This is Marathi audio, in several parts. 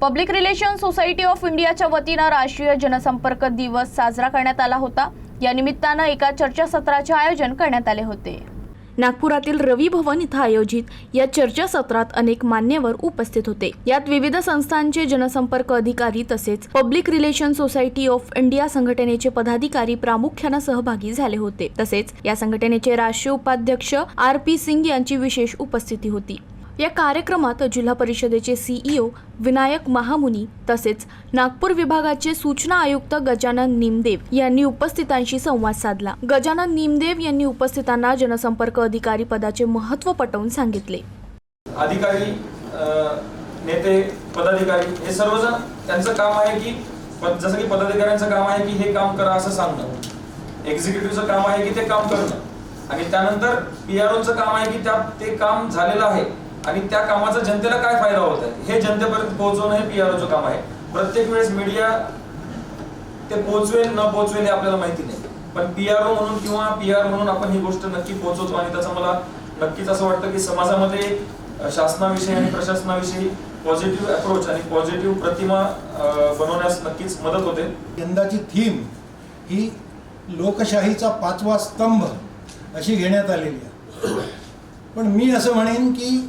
पब्लिक रिलेशन सोसायटी ऑफ इंडियाच्या वतीनं राष्ट्रीय जनसंपर्क दिवस साजरा करण्यात आला होता। या निमित्तानं एका चर्चासत्राचे आयोजन करण्यात आले होते। नागपुरातील रवी भवन इथं आयोजित या चर्चासत्रात अनेक मान्यवर उपस्थित होते। यात विविध संस्थांचे जनसंपर्क अधिकारी तसेच public relation society of India संघटनेचे पदाधिकारी प्रामुख्याने सहभागी झाले होते। तसेच या संघटनेचे राष्ट्रीय उपाध्यक्ष RP सिंग यांची विशेष उपस्थिती होती। या कार्यक्रमात जिल्हा परिषदेचे CEO विनायक महामुनी तसेच नागपूर विभागाचे सूचना आयुक्त गजानन निमदेव यांनी उपस्थितांशी संवाद साधला। गजानन निमदेव यांनी उपस्थितांना जनसंपर्क अधिकारी पदाचे महत्त्व पटवून सांगितले। अधिकारी, नेते, पदाधिकारी हे सर्वजण त्यांचं काम आहे की जसं की पदाधिकाऱ्यांचं काम आहे की हे काम करा असं सांगणं, एक्झिक्युटिव्हचं काम आहे की ते काम करणं आणि त्यानंतर PROचं काम आहे की ते काम झालेलं आहे आणि त्या कामाचा जनतेला काय फायदा होत आहे हे जनतेपर्यंत पोहोचवणं हे PROचं काम आहे। प्रत्येक वेळेस मीडिया ते पोहोचवेल न पोहोचवेल हे आपल्याला माहिती नाही, पण PRO म्हणून किंवा PR म्हणून आपण ही गोष्ट नक्की पोहोचवतो आणि त्याचं मला नक्कीच असं वाटतं की समाजामध्ये शासनाविषयी आणि प्रशासनाविषयी पॉझिटिव्ह अप्रोच आणि पॉझिटिव्ह प्रतिमा बनवण्यास नक्कीच मदत होते। यंदाची थीम ही लोकशाहीचा 5वा स्तंभ अशी घेण्यात आलेली आहे। पण मी असं म्हणेन की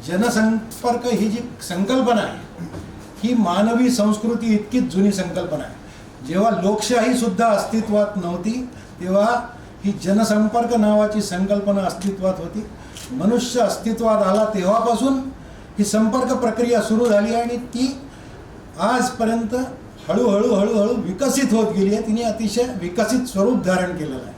जनसंपर्क ही जी संकल्पना आहे ही मानवी संस्कृती इतकीच जुनी संकल्पना आहे। जेव्हा लोकशाही सुद्धा अस्तित्वात नव्हती तेव्हा ही जनसंपर्क नावाची संकल्पना अस्तित्वात होती। मनुष्य अस्तित्वात आला तेव्हापासून ही संपर्क प्रक्रिया सुरू झाली आणि ती आजपर्यंत हळूहळू विकसित होत गेली आहे। तिने अतिशय विकसित स्वरूप धारण केलेलं आहे।